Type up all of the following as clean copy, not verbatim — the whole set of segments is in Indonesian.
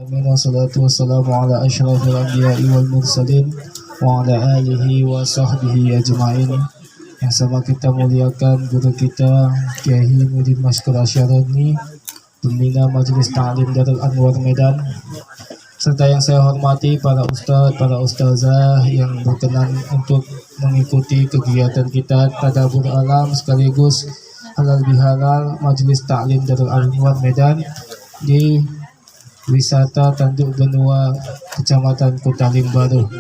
Wassalatu wassalamu ala asyrafil anbiya'i wal mursalin wa ala alihi wa sahbihi ajma'in. Yang sama kita muliakan guru kita Kiai Muhammad Maskur Asyaroni, Pembina Majelis Ta'lim Darul Anwar Medan, serta yang saya hormati para ustadz, para ustazah yang berkenan untuk mengikuti kegiatan kita tadabbur alam sekaligus halal bihalal Majelis Ta'lim Darul Anwar Medan di wisata Tanduk Benua, Kecamatan Kutalim Baru,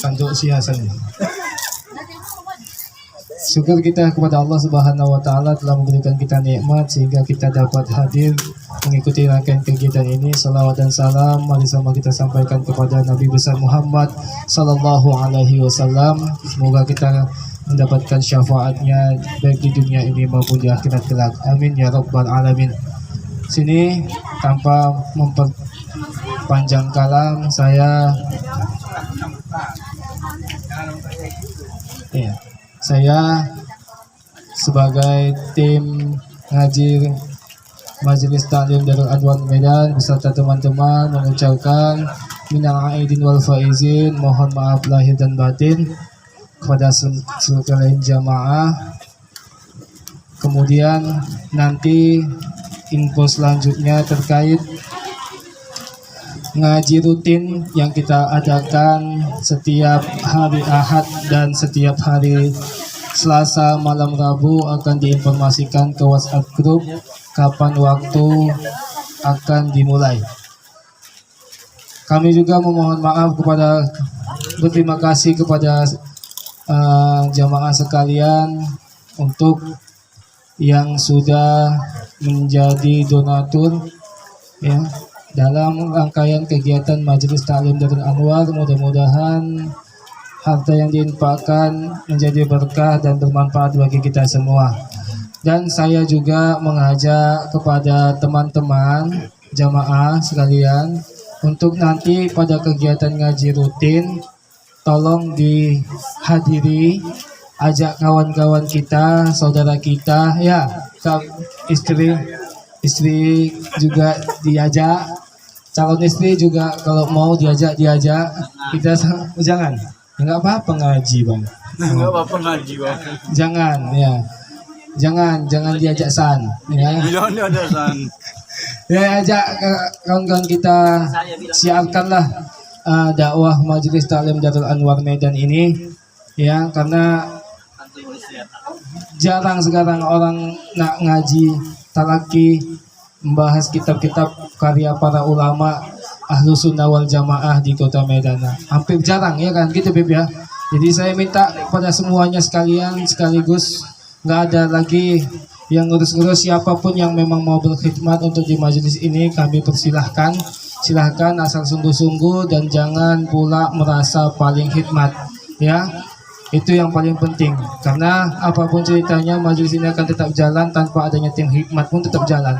Tanduk Siasan. Syukur kita kepada Allah Subhanahu wa taala telah memberikan kita nikmat sehingga kita dapat hadir mengikuti rangkaian kegiatan ini. Salawat dan salam mari sama kita sampaikan kepada Nabi besar Muhammad sallallahu alaihi wasallam. Semoga kita mendapatkan syafaatnya baik di dunia ini maupun di akhirat kelak. Amin ya rabbal alamin. Sini tanpa memperpanjang kalam saya sebagai tim ngaji Majelis Ta'lim Darul Anwar Medan beserta teman-teman mengucapkan minal aidin wal faizin, mohon maaf lahir dan batin kepada sekalian jamaah. Kemudian nanti info selanjutnya terkait ngaji rutin yang kita adakan setiap hari Ahad dan setiap hari Selasa malam Rabu akan diinformasikan ke WhatsApp grup kapan waktu akan dimulai. Kami juga memohon maaf berterima kasih kepada jamaah sekalian untuk yang sudah menjadi donatur ya dalam rangkaian kegiatan Majelis Ta'lim Darul Anwar. Mudah-mudahan harta yang diinfakkan menjadi berkah dan bermanfaat bagi kita semua. Dan saya juga mengajak kepada teman-teman jamaah sekalian untuk nanti pada kegiatan ngaji rutin tolong dihadiri, ajak kawan-kawan kita, saudara kita, ya, istri juga diajak, calon istri juga kalau mau diajak. Kita jangan, nggak apa-apa ngaji bang. Nggak apa-apa ngaji bang. Jangan diajak san. Ya. Jangan diajak san. Ya, ajak kawan-kawan kita, siarkanlah dakwah Majelis Ta'lim Darul Anwar Medan ini, ya, karena jarang sekarang orang nak ngaji talaki membahas kitab-kitab karya para ulama ahlu sunnah wal jamaah di kota Medan. Hampir jarang ya kan gitu Beb ya. Jadi saya minta kepada semuanya sekalian sekaligus nggak ada lagi yang ngurus-ngurus, siapapun yang memang mau berkhidmat untuk di majelis ini kami persilahkan. Silahkan asal sungguh-sungguh dan jangan pula merasa paling khidmat ya. Itu yang paling penting, karena apapun ceritanya majelis ini akan tetap jalan tanpa adanya tim hikmat pun tetap jalan.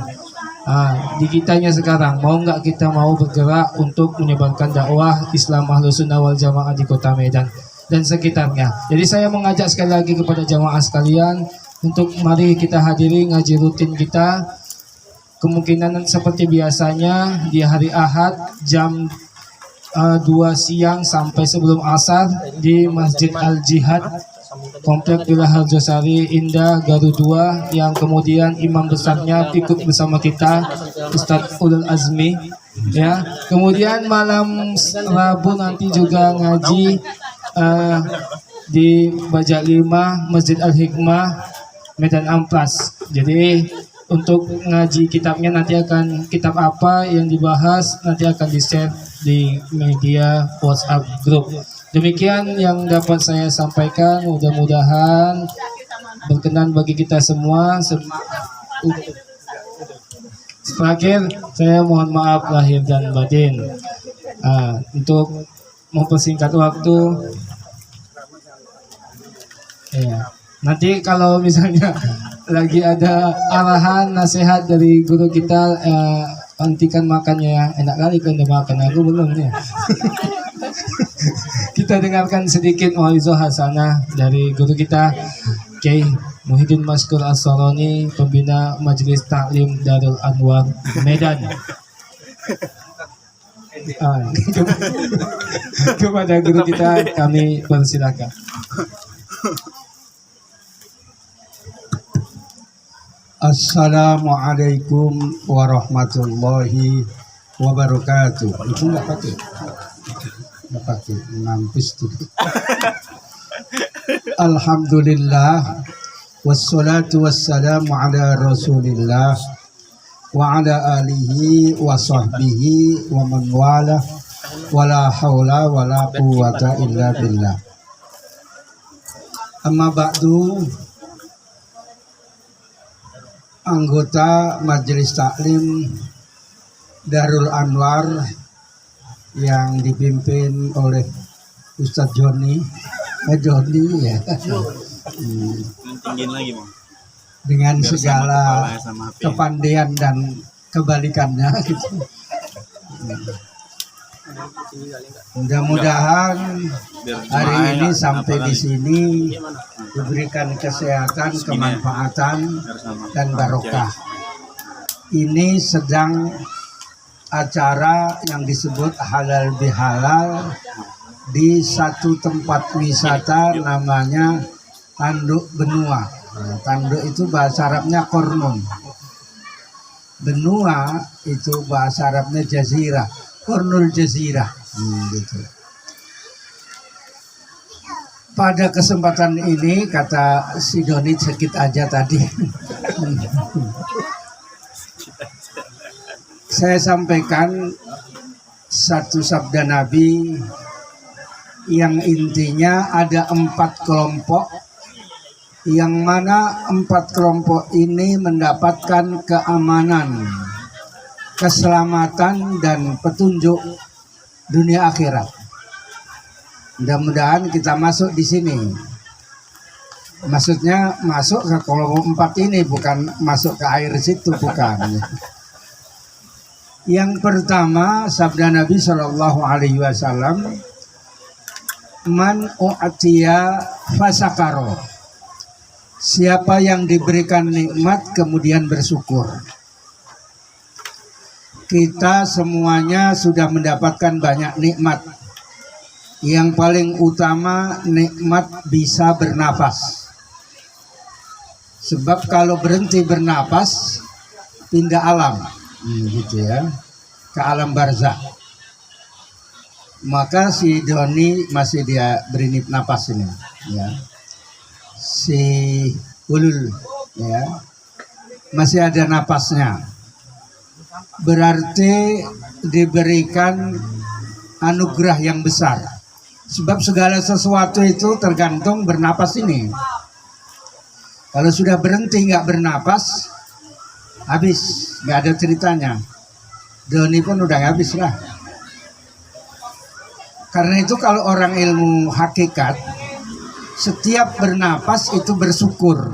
Di kitanya sekarang mau nggak kita mau bergerak untuk menyebarkan dakwah Islam Ahlus Sunnah wal Jamaah di kota Medan dan sekitarnya. Jadi saya mengajak sekali lagi kepada jamaah sekalian untuk mari kita hadiri ngaji rutin kita. Kemungkinan seperti biasanya di hari Ahad jam 2 siang sampai sebelum asar di Masjid Al Jihad Komplek Villa Harjosari Indah Garut 2, yang kemudian imam besarnya ikut bersama kita Ustadz Ulul Azmi ya. Kemudian malam Rabu nanti juga ngaji di Bajak 5 Masjid Al Hikmah Medan Amplas. Jadi untuk ngaji kitabnya nanti akan kitab apa yang dibahas nanti akan di-share di media WhatsApp group. Demikian yang dapat saya sampaikan, mudah-mudahan berkenan bagi kita semua. Terakhir saya mohon maaf lahir dan batin. Untuk mempersingkat waktu ya. Nanti kalau misalnya lagi ada arahan nasihat dari guru kita, hentikan makannya ya. Enak kali kan udah makan, aku belum ya. Kita dengarkan sedikit mauizah hasanah dari guru kita Kiai Muhyiddin Maskur As-Saroni, pembina Majelis Taklim Darul Anwar Medan. Kepada guru kita kami persilakan. Assalamualaikum warahmatullahi wabarakatuh. Itu nggak pakai, ngampus tuh. Alhamdulillah, wassalatu wassalamu ala rasulillah wa ala alihi wa sahbihi wa man wala wala hawla wala quwwata illa billah. Amma ba'du, anggota Majelis Taklim Darul Anwar yang dipimpin oleh Ustadz Joni ya. Tinggiin lagi mau. Dengan Biar segala sama kepalanya sama api. kepandaian dan kebalikannya gitu. Mudah-mudahan Biar hari jemaahnya ini nggak sampai kenapa di lagi. sini diberikan kesehatan, kemanfaatan Biar sama. dan barokah. Ini sedang acara yang disebut halal bihalal di satu tempat wisata namanya Tanduk Benua. Nah, tanduk itu bahasa Arabnya Kornun. Benua itu bahasa Arabnya Jazirah. Kornul Jazirah. Gitu. Pada kesempatan ini kata si Doni sakit aja tadi. Saya sampaikan satu sabda Nabi yang intinya ada 4 kelompok, yang mana 4 kelompok ini mendapatkan keamanan, keselamatan dan petunjuk dunia akhirat. Mudah-mudahan kita masuk di sini. Maksudnya masuk ke kelompok 4 ini, bukan masuk ke air situ, bukan. Yang pertama sabda Nabi Shallallahu Alaihi Wasallam, man u'tiya fasakaro. Siapa yang diberikan nikmat kemudian bersyukur. Kita semuanya sudah mendapatkan banyak nikmat. Yang paling utama nikmat bisa bernafas. Sebab kalau berhenti bernafas pindah alam, gitu ya, ke alam barzah. Maka si Doni masih dia beri napas ini, ya. Si Ulul, ya, masih ada napasnya. Berarti diberikan anugerah yang besar. Sebab segala sesuatu itu tergantung bernapas ini. Kalau sudah berhenti nggak bernapas, habis, nggak ada ceritanya. Doni pun udah habis lah. Karena itu kalau orang ilmu hakikat, setiap bernapas itu bersyukur.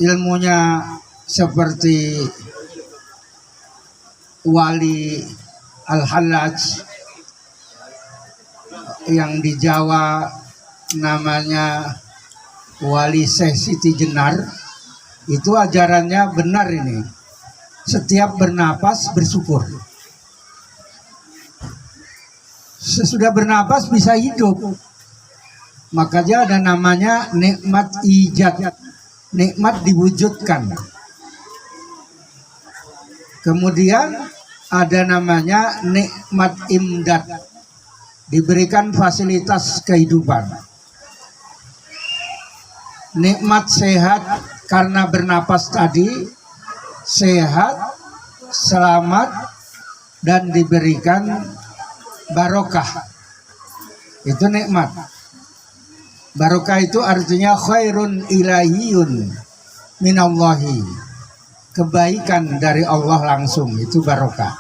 Ilmunya seperti Wali Al-Hallaj yang di Jawa namanya Wali Syekh Siti Jenar, itu ajarannya benar ini. Setiap bernapas bersyukur. Sesudah bernapas bisa hidup. Makanya ada namanya nikmat ijad, nikmat diwujudkan. Kemudian ada namanya nikmat imdad, diberikan fasilitas kehidupan. Nikmat sehat karena bernapas tadi, sehat, selamat, dan diberikan barokah. Itu nikmat. Barokah itu artinya khairun ilahiyun minallahi. Kebaikan dari Allah langsung, itu barokah.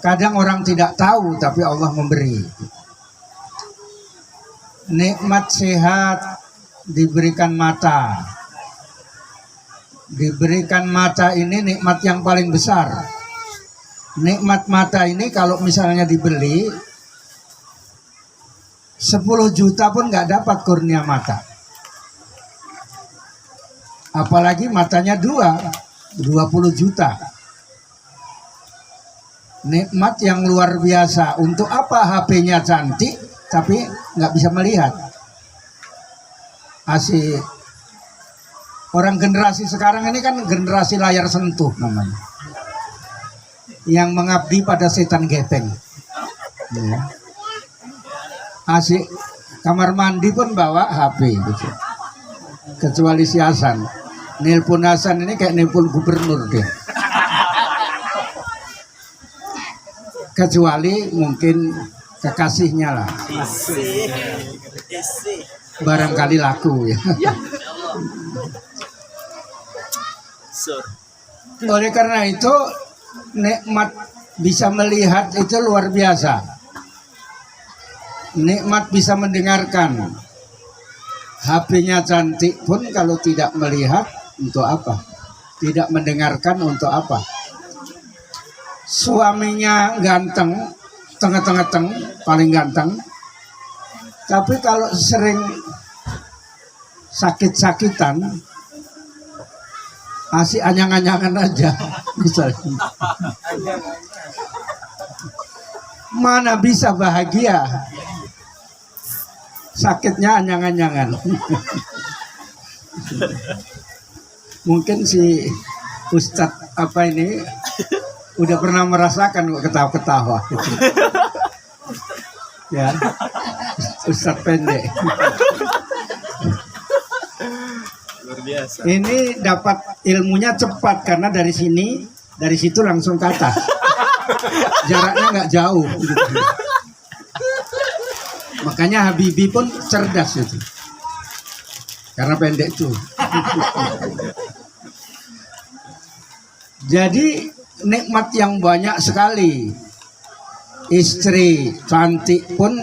Kadang orang tidak tahu tapi Allah memberi. Nikmat sehat, diberikan mata. Diberikan mata ini nikmat yang paling besar. Nikmat mata ini kalau misalnya dibeli 10 juta pun nggak dapat kurnia mata. apalagi matanya 20 juta. Nikmat yang luar biasa. Untuk apa HP-nya cantik tapi nggak bisa melihat? Asik. Orang generasi sekarang ini kan generasi layar sentuh namanya, yang mengabdi pada setan gepeng. Ya. Asik. Kamar mandi pun bawa HP gitu. Kecuali si Hasan. Nelpon Hasan ini kayak nelpon gubernur deh. Kecuali mungkin kekasihnya lah. Barangkali laku ya. Oleh karena itu nikmat bisa melihat itu luar biasa. Nikmat bisa mendengarkan. HP-nya cantik pun kalau tidak melihat untuk apa? Tidak mendengarkan untuk apa? Suaminya ganteng, tengah-tengah paling ganteng. Tapi kalau sering sakit-sakitan, asik anyang-anyangan aja misalnya. Mana bisa bahagia? Sakitnya anyang-anyangan. Mungkin si Ustadz apa ini udah pernah merasakan kok ketawa-ketawa. Ya, Ustadz pendek. Luar biasa. Ini dapat ilmunya cepat karena dari sini, dari situ langsung ke atas. Jaraknya nggak jauh. Gitu. Makanya Habibie pun cerdas itu, karena pendek tuh. Jadi nikmat yang banyak sekali. Istri cantik pun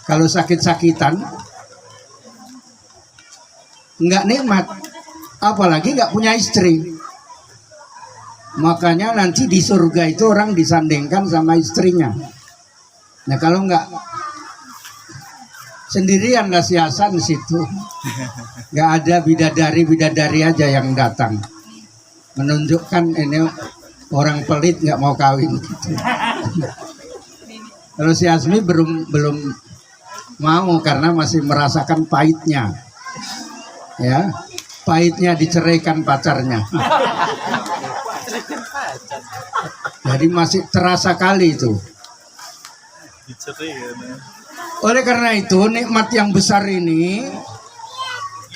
kalau sakit-sakitan nggak nikmat, apalagi nggak punya istri. Makanya nanti di surga itu orang disandingkan sama istrinya. Nah kalau nggak sendirian lah si Hasan di situ, nggak ada bidadari aja yang datang, menunjukkan ini orang pelit nggak mau kawin gitu. Kalau si Asmi belum mau karena masih merasakan pahitnya, ya, pahitnya diceraikan pacarnya. Jadi masih terasa kali itu. Oleh karena itu nikmat yang besar ini,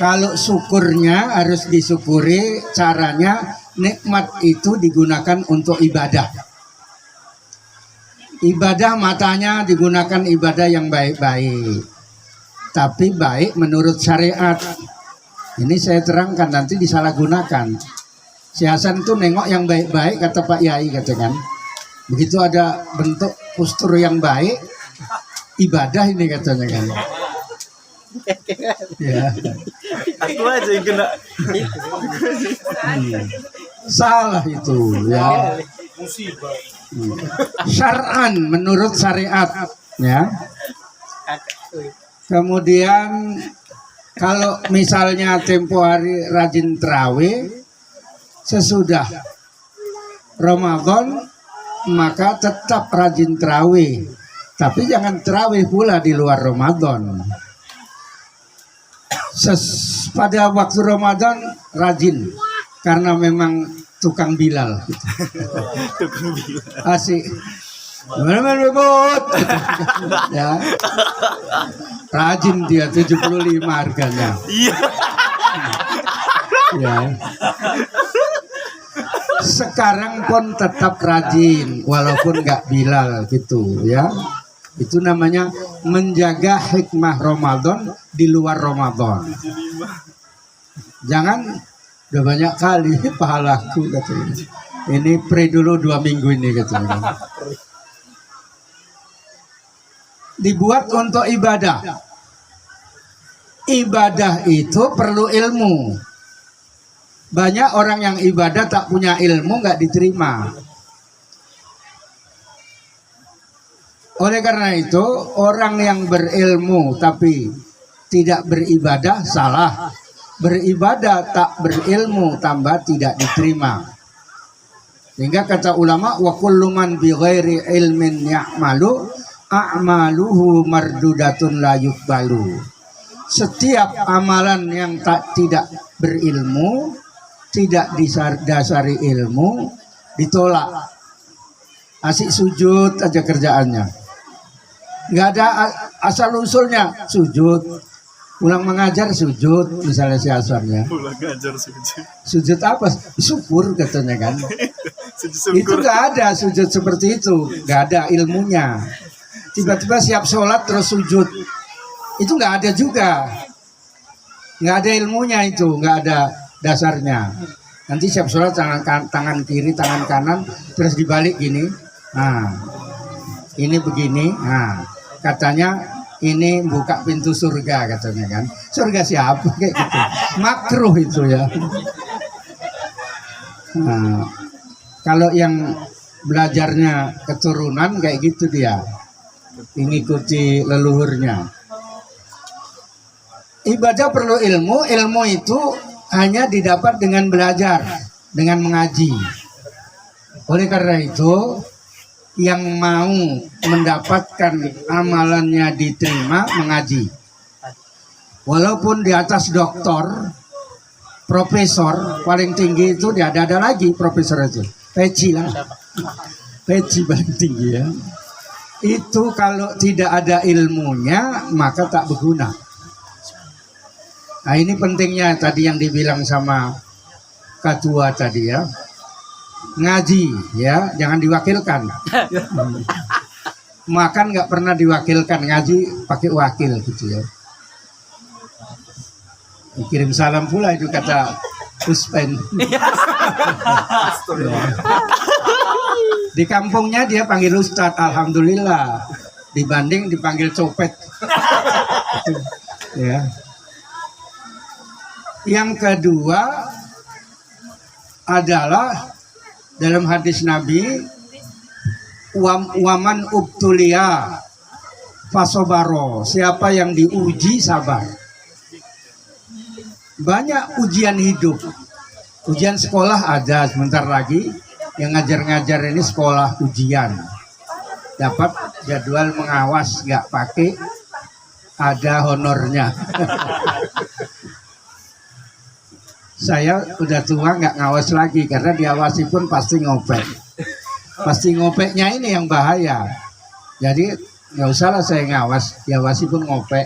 kalau syukurnya harus disyukuri. Caranya nikmat itu digunakan untuk ibadah. Ibadah matanya digunakan ibadah yang baik-baik, tapi baik menurut syariat. Ini saya terangkan, nanti disalahgunakan. Si Hasan itu nengok yang baik-baik, kata Pak Yai, katakan. Begitu ada bentuk postur yang baik, ibadah ini katanya kan. Ya. Aku aja yang kena. Salah itu ya. Syar'an menurut syariat ya. Kemudian kalau misalnya tempo hari rajin terawih, sesudah Ramadan maka tetap rajin terawih, tapi jangan terawih pula di luar Ramadan. Pada waktu Ramadan rajin, karena memang tukang Bilal gitu. Asik. Mana bebot. Ya. Rajin dia 75 harganya. Iya. Ya. Sekarang pun tetap rajin walaupun nggak Bilal gitu ya. Itu namanya menjaga hikmah Ramadan di luar Ramadan. Jangan udah banyak kali pahalaku katanya. Ini pray dulu 2 minggu ini katanya. Dibuat untuk ibadah. Ibadah itu perlu ilmu. Banyak orang yang ibadah tak punya ilmu, nggak diterima. Oleh karena itu orang yang berilmu tapi tidak beribadah salah. beribadah tak berilmu tambah tidak diterima. Sehingga kata ulama, wa kullu man bi ghairi ilmin ya'malu a'maluhu mardudatun la yuqbalu. Setiap amalan yang tidak berilmu, tidak disasari ilmu, ditolak. Asik sujud aja kerjaannya, nggak ada asal usulnya sujud, pulang mengajar sujud, misalnya si asalnya Pulang ngajar sujud. sujud apa, syukur katanya kan. Sujud Itu syukur. nggak ada sujud seperti itu, nggak ada ilmunya. Tiba-tiba siap sholat terus sujud, itu nggak ada juga, nggak ada ilmunya, itu nggak ada dasarnya. Nanti siap sholat tangan kiri, tangan kanan, terus dibalik gini. Nah, ini begini. Nah, katanya ini buka pintu surga katanya kan. Surga siapa kayak gitu? Makruh itu ya. Nah, kalau yang belajarnya keturunan kayak gitu dia, mengikuti leluhurnya. Ibadah perlu ilmu, ilmu itu hanya didapat dengan belajar, dengan mengaji. Oleh karena itu, yang mau mendapatkan amalannya diterima mengaji. Walaupun di atas doktor, profesor, paling tinggi itu dia ada lagi profesor itu. Peci lah. Peci paling tinggi ya. Itu kalau tidak ada ilmunya maka tak berguna. Nah ini pentingnya tadi yang dibilang sama ketua tadi ya, ngaji ya, jangan diwakilkan. Makan nggak pernah diwakilkan, ngaji pakai wakil gitu ya. Kirim salam pula itu kata Uspen. Ya. Di kampungnya dia panggil Ustadz, alhamdulillah, dibanding dipanggil copet. Ya. Yang kedua adalah dalam hadis Nabi, waman ubtulia fasobaro, siapa yang diuji sabar. Banyak ujian hidup, ujian sekolah ada sebentar lagi, yang ngajar-ngajar ini sekolah ujian, dapat jadwal mengawas nggak pakai, ada honornya. Saya udah tua nggak ngawas lagi karena diawasi pun pasti ngopek. Pasti ngopeknya ini yang bahaya. Jadi nggak usahlah saya ngawas, diawasi pun ngopek.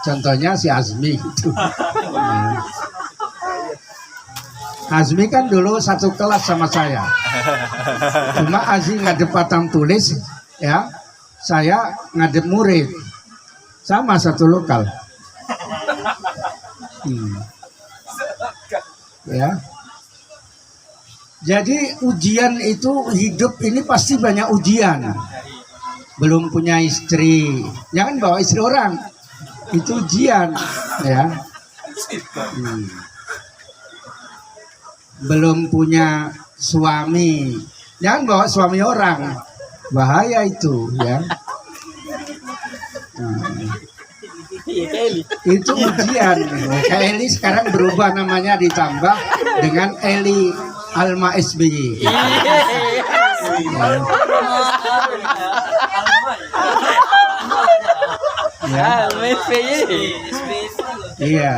Contohnya si Azmi itu. Azmi kan dulu satu kelas sama saya. Cuma Azmi ngadep patang tulis, ya. Saya ngadep murid. Sama satu lokal. Ya. Jadi ujian itu, hidup ini pasti banyak ujian. Belum punya istri, jangan bawa istri orang, itu ujian ya. Belum punya suami, jangan bawa suami orang, bahaya itu ya. Itu ujian. Kak Eli sekarang berubah namanya, ditambah dengan Eli Alma SBY. Ya. Iya,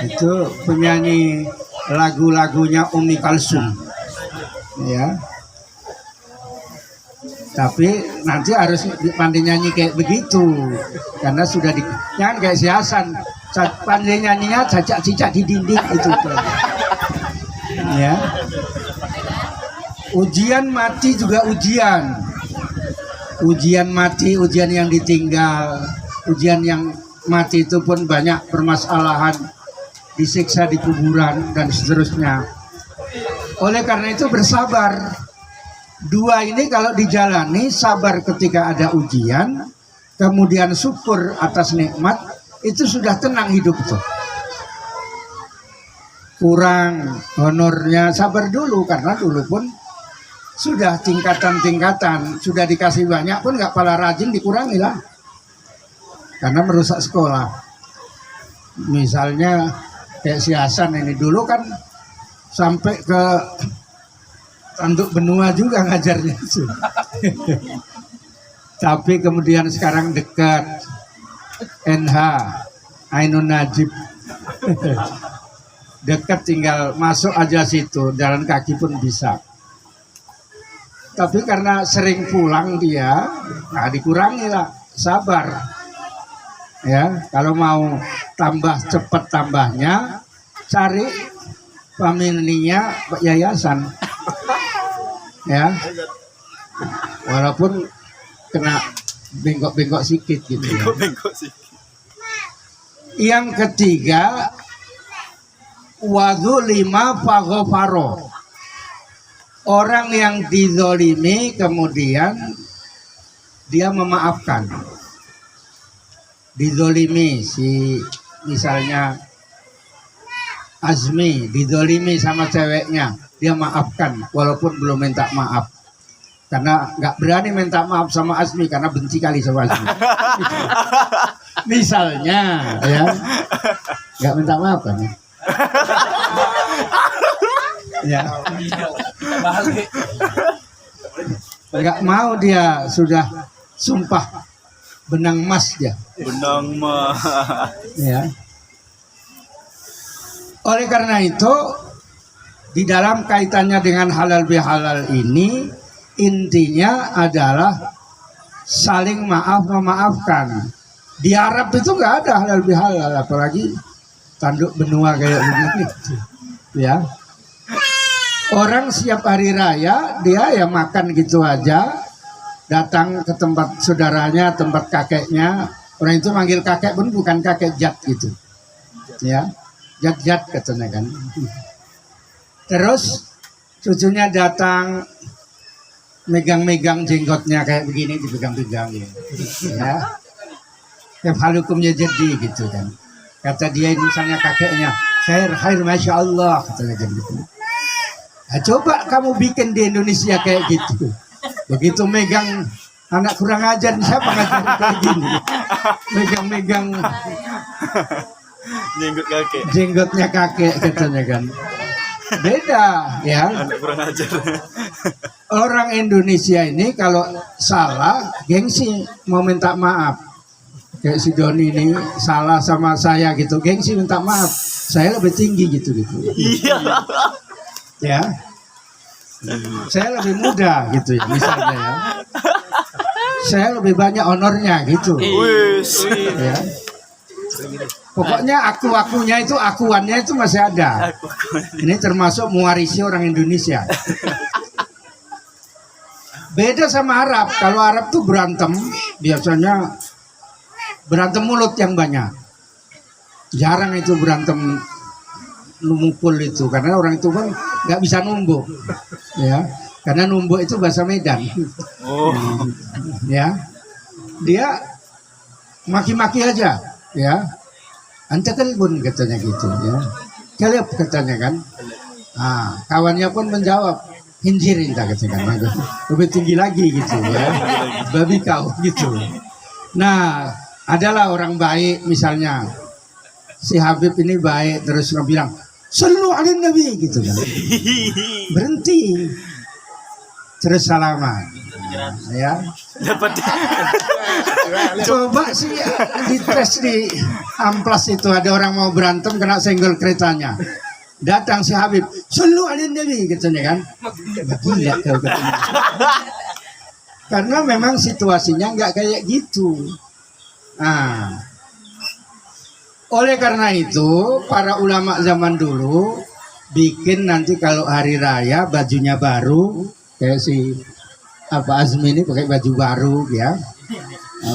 itu penyanyi lagu-lagunya Umi Kalsum. Ya. Tapi nanti harus pandai nyanyi kayak begitu, karena sudah jangan kayak si Hasan, pandai nyanyinya cacak-cicak di dinding itu tuh. Ya. Ujian mati juga ujian. Ujian mati, ujian yang ditinggal, ujian yang mati itu pun banyak permasalahan, disiksa di kuburan dan seterusnya. Oleh karena itu bersabar. Dua ini kalau dijalani, sabar ketika ada ujian, kemudian syukur atas nikmat, itu sudah tenang hidup tuh. Kurang honornya, sabar dulu, karena dulu pun sudah tingkatan-tingkatan, sudah dikasih banyak pun nggak pala rajin, dikurangi lah, karena merusak sekolah. Misalnya kayak si Hasan ini dulu kan sampai ke Tanduk Benua juga ngajarnya itu. Tapi kemudian sekarang dekat NH Ainun Najib. Dekat, tinggal masuk aja situ, jalan kaki pun bisa. Tapi karena sering pulang dia, nah dikurangi lah, sabar. Ya, kalau mau tambah cepat tambahnya, cari familinya yayasan. Ya, walaupun kena bengkok-bengkok sedikit gitu ya. Bengkok sih. Yang ketiga, wadzulima faghfaro. Orang yang dizolimi kemudian dia memaafkan. Dizolimi si misalnya Azmi dizolimi sama ceweknya, dia maafkan walaupun belum minta maaf. Karena nggak berani minta maaf sama Azmi karena benci kali sama Azmi. Misalnya ya, nggak minta maaf kan ya. Ya. Nggak mau, dia sudah sumpah benang emas dia. Benang mah. Ya. Oleh karena itu di dalam kaitannya dengan halal bihalal ini intinya adalah saling maaf memaafkan. Di Arab itu nggak ada halal bihalal, apalagi Tanduk Benua kayak begini. Ya. Orang siap hari raya dia ya makan gitu aja, datang ke tempat saudaranya, tempat kakeknya. Orang itu manggil kakek pun bukan kakek jat gitu, ya, jat katanya kan. Terus cucunya datang megang-megang jenggotnya kayak begini, dipegang-pegang ya. Halukumnya jadi gitu kan. Kata dia misalnya kakeknya, khair masya Allah katanya gitu. Nah, coba kamu bikin di Indonesia kayak gitu. Begitu megang anak kurang ajar, siapa ngajarin kayak gini? Megang-megang jenggotnya kakek katanya kan. Beda ya. Anak kurang ajar. Orang Indonesia ini kalau salah gengsi mau minta maaf. Kayak si Doni ini salah sama saya gitu, gengsi minta maaf. Saya lebih tinggi gitu. Iya. Ya, saya lebih muda gitu ya misalnya ya. Saya lebih banyak honornya gitu. Wis. Ya. Pokoknya akunya itu akuannya itu masih ada. Ini termasuk mewarisi orang Indonesia. Beda sama Arab. Kalau Arab tuh berantem biasanya berantem mulut yang banyak. Jarang itu berantem mukul itu, karena orang itu kan nggak bisa numbuk, ya, karena numbuk itu bahasa Medan. Oh. Ya, dia maki-maki aja, ya, anta kelbun katanya gitu, ya, kelep katanya kan. Nah, kawannya pun menjawab hinjir inta katanya kan, lebih tinggi lagi gitu, ya, babi kau gitu. Nah, adalah orang baik misalnya. Si Habib ini baik terus bilang Sallu ala Nabi gitu kan. Berhenti. Terus salaman. Ya. Dapat. Coba sih dites di amplas itu ada orang mau berantem kena senggol keretanya. Datang si Habib, Sallu ala Nabi katanya kan. Gila kau katanya. Karena memang situasinya nggak kayak gitu. Nah, oleh karena itu para ulama zaman dulu bikin nanti kalau hari raya bajunya baru, kayak si Azmi ini pakai baju baru ya.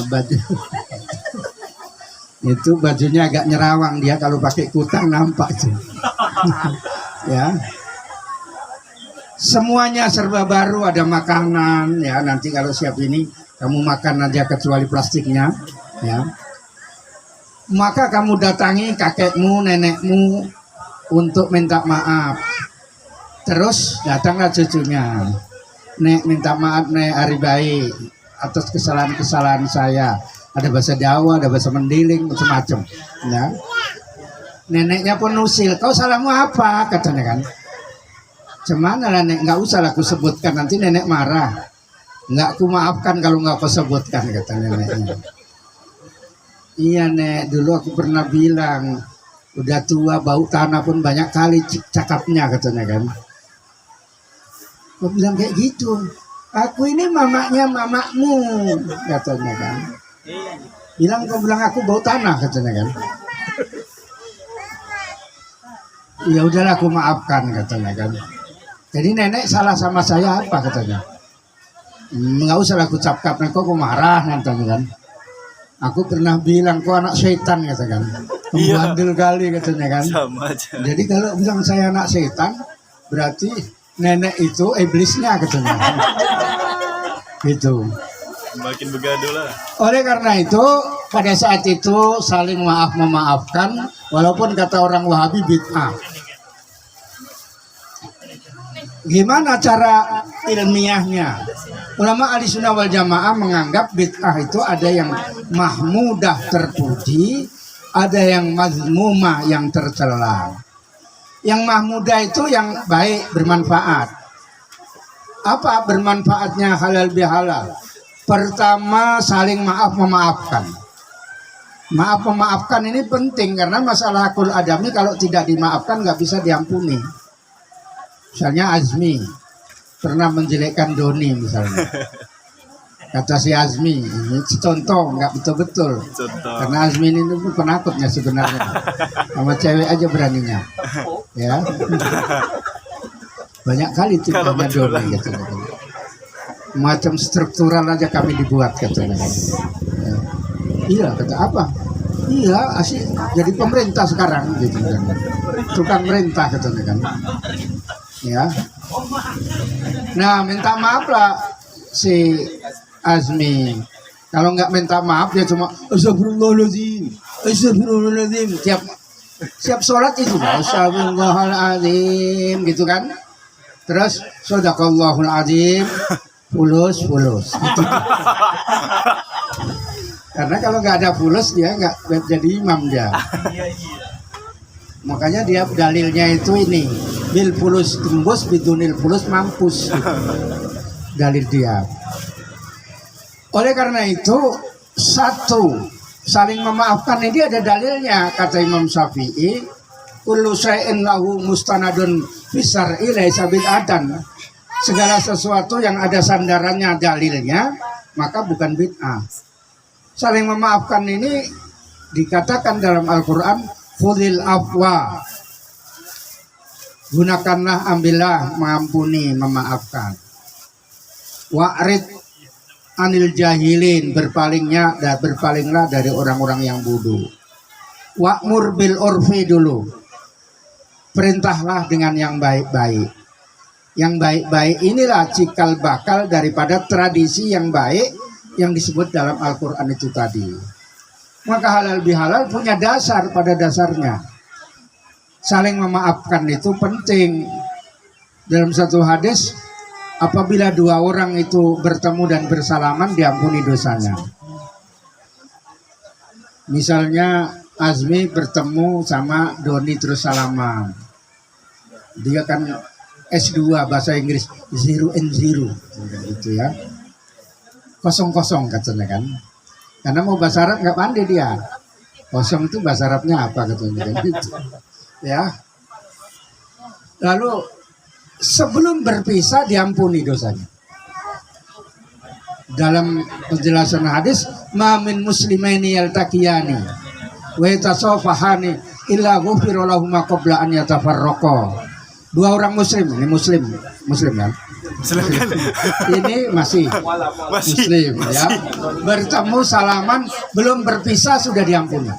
Baju itu bajunya agak nyerawang, dia kalau pakai kutang nampak itu. Ya. Semuanya serba baru, ada makanan ya, nanti kalau siap ini kamu makan aja kecuali plastiknya ya. Maka kamu datangi kakekmu, nenekmu untuk minta maaf. Terus datanglah cucunya. Nek, minta maaf nek, hari baik atas kesalahan-kesalahan saya. Ada bahasa Jawa, ada bahasa Mendiling, macam-macam. Ya. Neneknya pun nusil, kau salahmu apa? Katanya kan. Cemana lah nek, nggak usah lah aku sebutkan, nanti nenek marah. Nggak aku maafkan kalau nggak aku sebutkan, kata neneknya. Iya nek, dulu aku pernah bilang, udah tua bau tanah pun banyak kali cakapnya, katanya kan. Aku bilang kayak gitu. Aku ini mamaknya mamakmu, katanya kan. Kau bilang aku bau tanah, katanya kan. Ya udahlah aku maafkan, katanya kan. Jadi nenek salah sama saya apa, katanya. Nggak usah aku cap-cap, kok marah nanti kan. Aku pernah bilang kau anak setan, katanya kan. Pembandel kali, katanya kan. Sama aja. Jadi kalau bilang saya anak setan, berarti nenek itu iblisnya, katanya. Gitu. Makin begaduh lah. Oleh karena itu, pada saat itu saling maaf memaafkan, walaupun kata orang Wahabi bid'ah. Gimana cara ilmiahnya? Ulama Ahlussunnah wal Jamaah menganggap bid'ah itu ada yang mahmudah terpuji, ada yang mazmumah yang tercela. Yang mahmudah itu yang baik, bermanfaat. Apa bermanfaatnya halal bihalal? Pertama, saling maaf memaafkan. Maaf memaafkan ini penting karena masalah akul adami kalau tidak dimaafkan nggak bisa diampuni. Misalnya Azmi pernah menjelekkan Doni misalnya. Kata si Azmi, ini contoh nggak betul-betul. Contoh. Karena Azmi ini tuh penakutnya sebenarnya. Sama cewek aja beraninya. Ya. Banyak kali tipenya Doni gitu. Macam struktural aja kami dibuat, katanya. Ya. Iya, kata apa? Iya, asik jadi pemerintah sekarang gitu kan. Tukang merintah, katanya kan. Ya. Nah, minta maaf lah si Azmi. Kalau nggak minta maaf dia cuma astagfirullahaladzim, astagfirullahaladzim. Siap sholat itu astagfirullahaladzim gitu kan. Terus shadaqallahul azim. Fulus gitu. Karena kalau nggak ada fulus dia nggak jadi imam dia. Makanya dia dalilnya itu ini, bil fulus tembus bidunil fulus mampus. Dalil dia. Oleh karena itu satu, saling memaafkan ini ada dalilnya, kata Imam Syafi'i, kullu syai'in lahu mustanadun fisar'i laisa bid'atan. Segala sesuatu yang ada sandarannya dalilnya maka bukan bid'ah. Saling memaafkan ini dikatakan dalam Al-Quran, khudhil afwa, gunakanlah, ambillah, mengampuni, memaafkan. Wa'rid anil jahilin, berpalinglah dari orang-orang yang bodoh. Wa'mur bil urfi dulu, perintahlah dengan yang baik-baik. Yang baik-baik inilah cikal bakal daripada tradisi yang baik yang disebut dalam Al-Quran itu tadi. Maka halal bihalal punya dasar pada dasarnya. Saling memaafkan itu penting. Dalam satu hadis, apabila dua orang itu bertemu dan bersalaman, diampuni dosanya. Misalnya Azmi bertemu sama Doni terus salaman. Dia kan S2 bahasa Inggris 0 and 0 gitu ya, 0-0 katanya kan, karena mau bahasa Arab nggak pandai dia. Kosong itu bahasa Arabnya apa katanya kan gitu ya. Lalu sebelum berpisah diampuni dosanya. Dalam penjelasan hadis, ma min muslimaini yaltaqiyani wa yatasafahani illa ghufira lahum qabla an yatafarraqa. Dua orang muslim, ini muslim kan? Muslim kan? Ini masih muslim ya. Bertemu salaman belum berpisah sudah diampuni.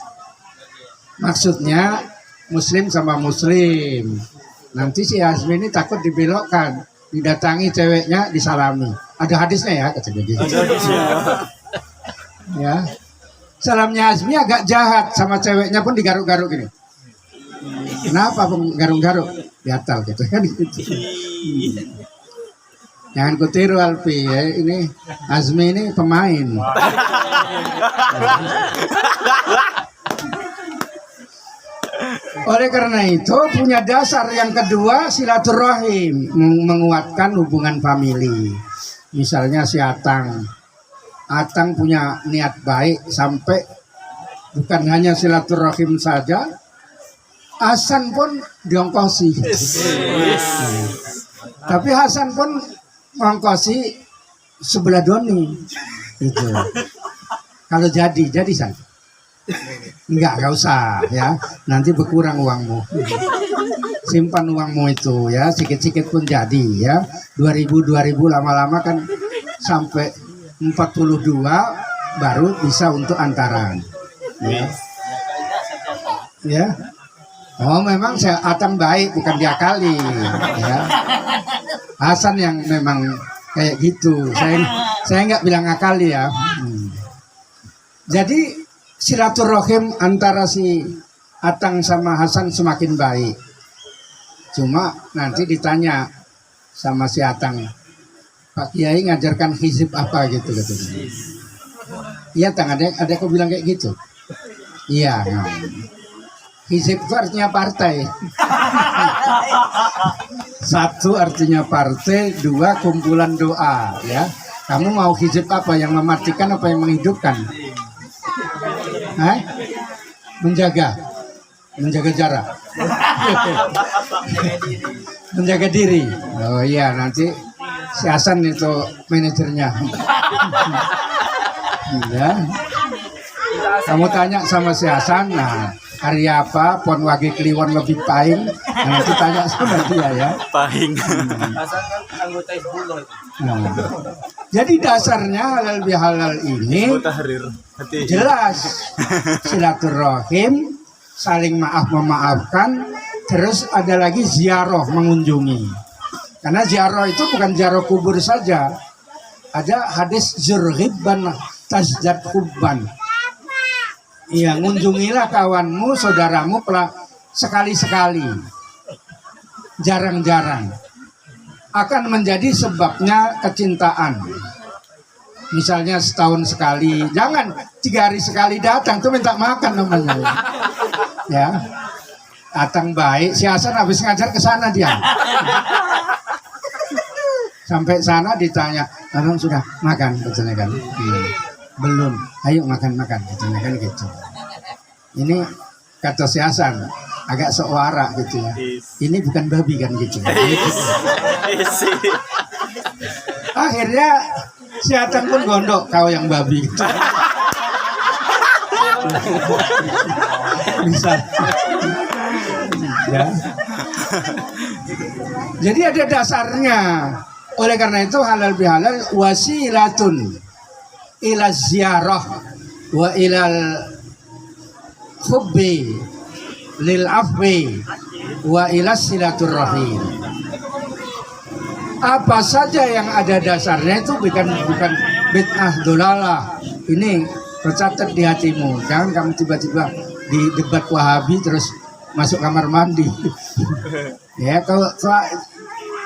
Maksudnya muslim sama muslim. Nanti si Azmi ini takut dibelokkan, didatangi ceweknya disalami. Ada hadisnya ya, katanya gitu. Ya. Salamnya Azmi agak jahat, sama ceweknya pun digaruk-garuk gini. Kenapa garuk-garuk? Gatal gitu kan gitu. Jangan kutiru Alfi ya, ini Azmi ini pemain. Oleh karena itu punya dasar yang kedua silaturahim, menguatkan hubungan famili. Misalnya si Atang punya niat baik sampai bukan hanya silaturahim saja, Hasan pun diongkosi. Tapi Hasan pun mengongkosi sebelah doni. Itu. Kalau jadi San. Enggak usah ya. Nanti berkurang uangmu. Simpan uangmu itu ya, sedikit-sedikit pun jadi ya. 2000 lama-lama kan sampai 42 baru bisa untuk antaran. Ya. Ya. Oh, memang saya Atang baik, bukan dia kali ya. Hasan yang memang kayak gitu. Saya nggak bilang akali ya. Jadi silaturahim antara si Atang sama Hasan semakin baik. Cuma nanti ditanya sama si Atang, Pak Kiai ngajarkan hizib apa gitu katanya. Iya Tang, ada kau bilang kayak gitu. Iya. Nah. Hizib itu artinya partai. Satu artinya partai, dua kumpulan doa ya. Kamu mau hizib apa, yang mematikan apa yang menghidupkan? Menjaga jarak. Menjaga diri. Oh iya, nanti si Hasan itu manajernya. Ya. Kamu tanya sama si Hasan, nah hari apa pon wage kliwon lebih pahing, nah, nanti tanya sama dia ya. Pahing. Hasan kan anggota Hizbullah. Nah, jadi dasarnya halal bihalal ini Tahrir. Hati. jelas silaturahim, saling maaf memaafkan, terus ada lagi ziarah mengunjungi. Karena ziarah itu bukan ziarah kubur saja. Ada hadis zurhibban tazdad hubban. Iya, ngunjungilah kawanmu, saudaramu sekali-sekali. Jarang-jarang. Akan menjadi sebabnya kecintaan. Misalnya setahun sekali, jangan 3 hari sekali datang, tuh minta makan namanya. Ya, datang baik, si Hasan habis ngajar ke sana dia. Sampai sana ditanya, abang sudah makan, katanya kan? Belum, ayo makan, katanya kan gitu. Ini kata si Hasan, agak sewara gitu ya. Ini bukan babi kan gitu. Akhirnya si Atang pun gondok, kau yang babi gitu. Bisa. Ya. Jadi ada dasarnya. Oleh karena itu halal bihalal wasilatun ila ziyarah wa ilal hubbi lil afwi wa ila silaturrahim. Apa saja yang ada dasarnya itu bukan bid'ah dolalah. Ini tercatat di hatimu. Jangan kamu tiba-tiba di debat Wahabi terus masuk kamar mandi. Ya, kalau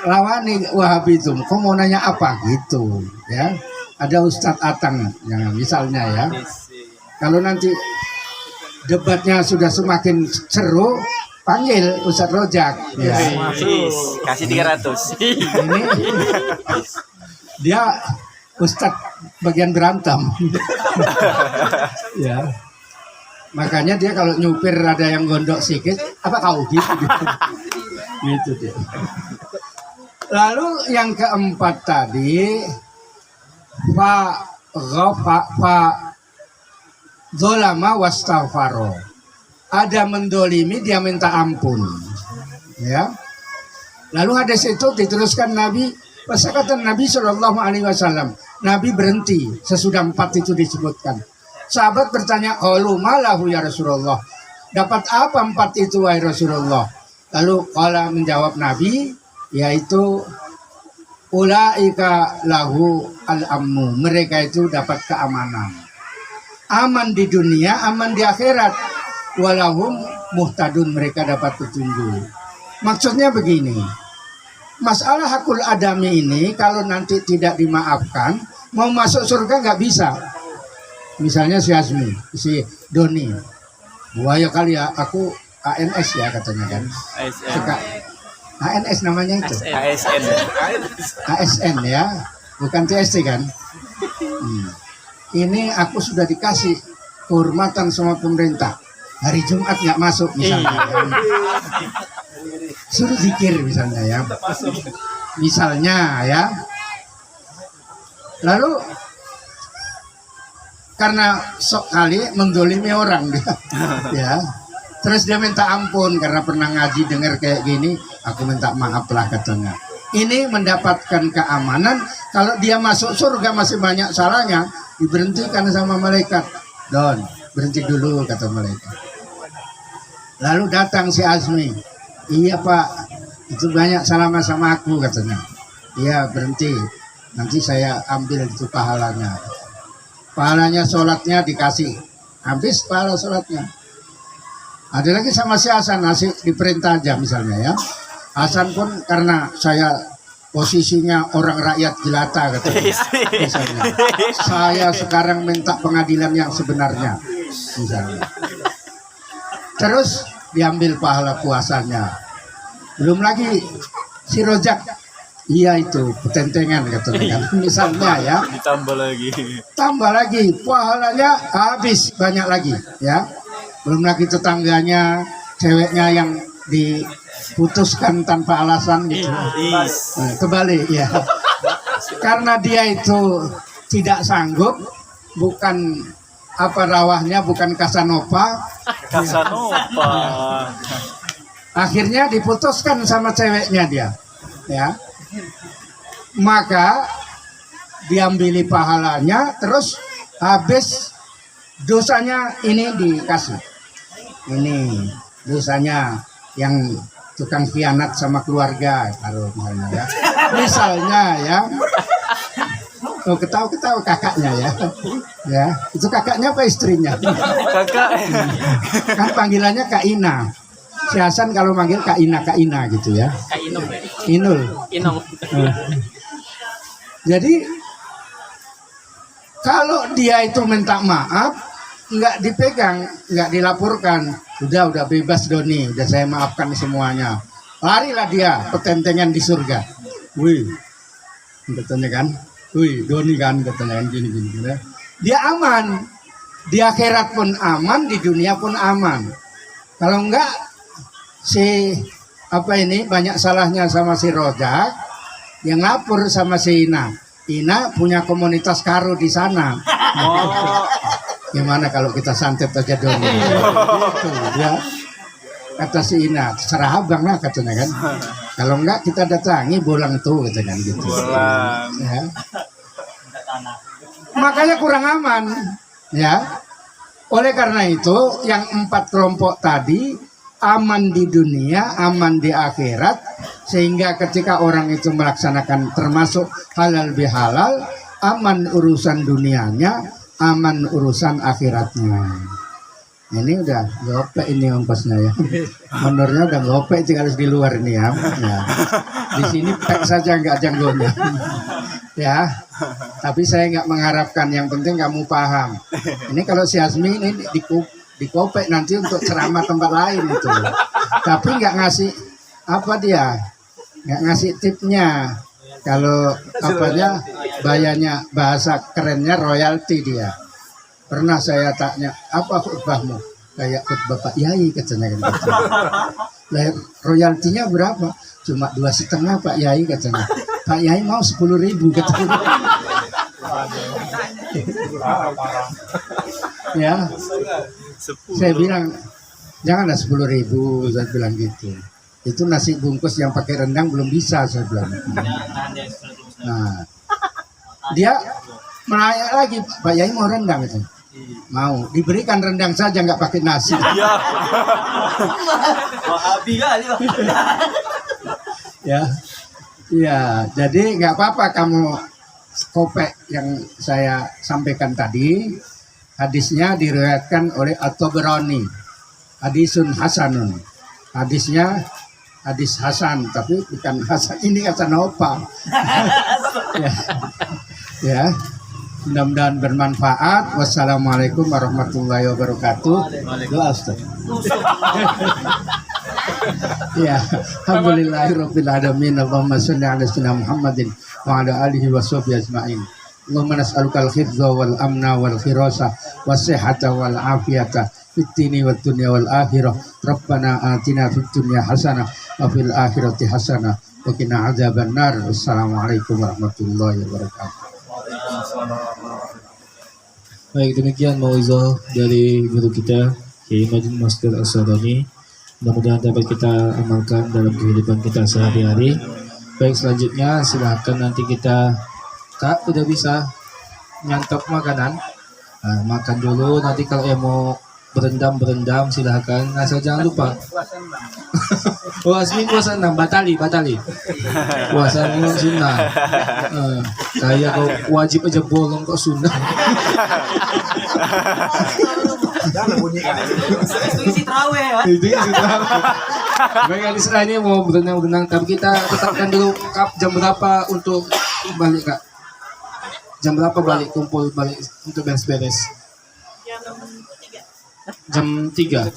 lawan nih Wahabi itu, kau mau nanya apa gitu, ya. Ada Ustadz Atang, ya, misalnya ya. Kalau nanti debatnya sudah semakin seru, panggil Ustadz Rojak. Ya. Kasih 300. Ini dia Ustadz bagian berantem. Ya. Makanya dia kalau nyupir ada yang gondok sedikit, apa kau gitu. Gitu dia. Lalu yang keempat tadi, fa zolama wastaghfaro. Ada mendolimi, dia minta ampun. Ya. Lalu hadis itu diteruskan Nabi, kata Nabi SAW, Nabi berhenti sesudah 4 itu disebutkan. Sahabat bertanya, qalu malahu ya Rasulullah. Dapat apa 4 itu wahai Rasulullah? Lalu qala menjawab Nabi, yaitu ulaika lahu al-amnu. Mereka itu dapat keamanan. Aman di dunia, aman di akhirat. Walahum muhtadun, mereka dapat petunjuk. Maksudnya begini, masalah hakul adami ini kalau nanti tidak dimaafkan, mau masuk surga nggak bisa. Misalnya si Azmi, si Doni, buaya kali ya, aku ANS ya katanya kan. ASN. Suka ANS namanya itu. ASN. ASN ya, bukan TST kan. Ini aku sudah dikasih kehormatan sama pemerintah. Hari Jumat nggak masuk misalnya. Suruh zikir misalnya ya. Misalnya ya. Lalu karena sok kali mendolimi orang dia, ya. Terus dia minta ampun karena pernah ngaji dengar kayak gini, aku minta maaf lah katanya. Ini mendapatkan keamanan, kalau dia masuk surga masih banyak salahnya, diberhentikan sama malaikat. Don, berhenti dulu kata malaikat. Lalu datang si Azmi, iya Pak, itu banyak salah sama aku katanya. Iya berhenti, nanti saya ambil itu pahalanya. Pahalanya sholatnya dikasih, habis pahala sholatnya. Ada lagi sama si Hasan, nasi diperintah aja misalnya ya. Hasan pun karena saya posisinya orang rakyat jelata katanya. Misalnya, saya sekarang minta pengadilan yang sebenarnya misalnya. Terus diambil pahala puasanya. Belum lagi si Rojak, iya itu petentengan katanya kan. Misalnya ya. Ditambah lagi. Tambah lagi pahalanya habis banyak lagi ya. Belum lagi tetangganya, ceweknya yang diputuskan tanpa alasan gitu. Nah, kebalik ya. Karena dia itu tidak sanggup, bukan apa rawahnya, bukan Casanova. Casanova. Akhirnya diputuskan sama ceweknya dia, ya. Maka diambili pahalanya, terus habis dosanya ini dikasih. Ini dosanya yang tukang khianat sama keluarga, kalau misalnya ya. Misalnya ya. Oh, ketawa-ketawa kakaknya ya. Ya, itu kakaknya apa istrinya? Kakak. Kan panggilannya Kak Ina. Si Hasan kalau manggil Kak Ina gitu ya. Kak Inung. Inul. Inung. Jadi kalau dia itu minta maaf, nggak dipegang, nggak dilaporkan, udah bebas Doni, udah saya maafkan semuanya. Larilah dia petentengan di surga. Wih, katanya kan, wih Doni kan katanya kan gini. Ya. Dia aman, di akhirat pun aman, di dunia pun aman. Kalau enggak si apa ini banyak salahnya sama si Rojak, yang lapor sama si Ina. Ina punya komunitas karo di sana. Oh. Gimana kalau kita santet aja Doni? Gitu, ya. Kata si Ina, serah abang lah katanya kan. Kalau enggak kita datangi bolang tuh katanya kan gitu. Bolang. Ya. Makanya kurang aman, ya. Oleh karena itu, yang 4 kelompok tadi aman di dunia, aman di akhirat, sehingga ketika orang itu melaksanakan termasuk halal bihalal, aman urusan dunianya, aman urusan akhiratnya. Ini udah gopek ini ongkosnya ya. Honornya udah gopek, tinggal di luar ini ya. Ya. Di sini pek saja nggak janggonya. Ya. Tapi saya nggak mengharapkan, yang penting kamu paham. Ini kalau si Azmi ini dikopek nanti untuk ceramah tempat lain itu. Tapi nggak ngasih apa dia, nggak ngasih tipnya. Kalau apanya bayarnya, bahasa kerennya royalti dia. Pernah saya tanya, apa khutbahmu? Kayak khutbah Pak Yai katanya kan. Lah royaltinya berapa? Cuma 2,5 Pak Yai katanya. Pak Yai mau 10.000 katanya. Ya, saya bilang janganlah 10.000, saya bilang gitu. Itu nasi bungkus yang pakai rendang belum bisa, saya bilang. Nah, dia menanya lagi, Pak Yai mau rendang itu? Mau, diberikan rendang saja nggak pakai nasi. Iya. Wahabi kali. Ya, iya. Jadi nggak apa-apa kamu kopek yang saya sampaikan tadi. Hadisnya diriwayatkan oleh At-Tabrani. Hadisun Hasanun. Hadisnya hadis Hasan, tapi bukan Hasan ini Casanova. Ya. Ya. Mudah-mudahan bermanfaat. Wassalamualaikum warahmatullahi wabarakatuh. Doa Ustaz. Ya, alhamdulillahirabbil alamin. Allahumma shalli ala sayyidina Muhammadin wa ala alihi wa sahbihi ajmain. Allahumma nas'alukal hifdza wal amna wal khirasa was sihhata wal afiyata fid dini wad dunya wal akhirah. Rabbana atina fid dunya hasanah wa fil akhirati hasanah wa qina adzabannar. Wassalamualaikum warahmatullahi wabarakatuh. Baik, demikian mauizah dari guru kita Kiai Majid Master As-Sadani. Mudah-mudahan dapat kita amalkan dalam kehidupan kita sehari-hari. Baik, selanjutnya silahkan nanti kita, Kak, udah bisa nyantap makanan. Nah, makan dulu, nanti kalau yang mau berendam silahkan. Asal jangan lupa. Asmi puasa 6, batali. Puasa sunnah. Kayak kau wajib aja bolong kok sunnah. Itu isi terawih ya. Itu baik, di setelah ini mau berenang, tapi kita tetapkan dulu Kak, jam berapa untuk balik, Kak? Jam berapa balik, kumpul balik untuk beres-beres? Jam 3.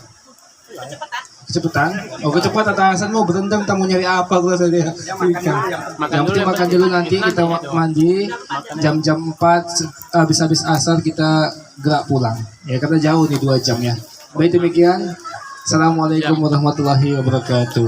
Kecepatan? Oh, kecepatan atasan mau berendam, kita mau nyari apa gua tadi? Yang penting makan dulu, nanti kita mandi jam 4 habis asar kita gerak pulang. Ya, karena jauh nih 2 jam ya. Baik, demikian. Assalamualaikum warahmatullahi wabarakatuh.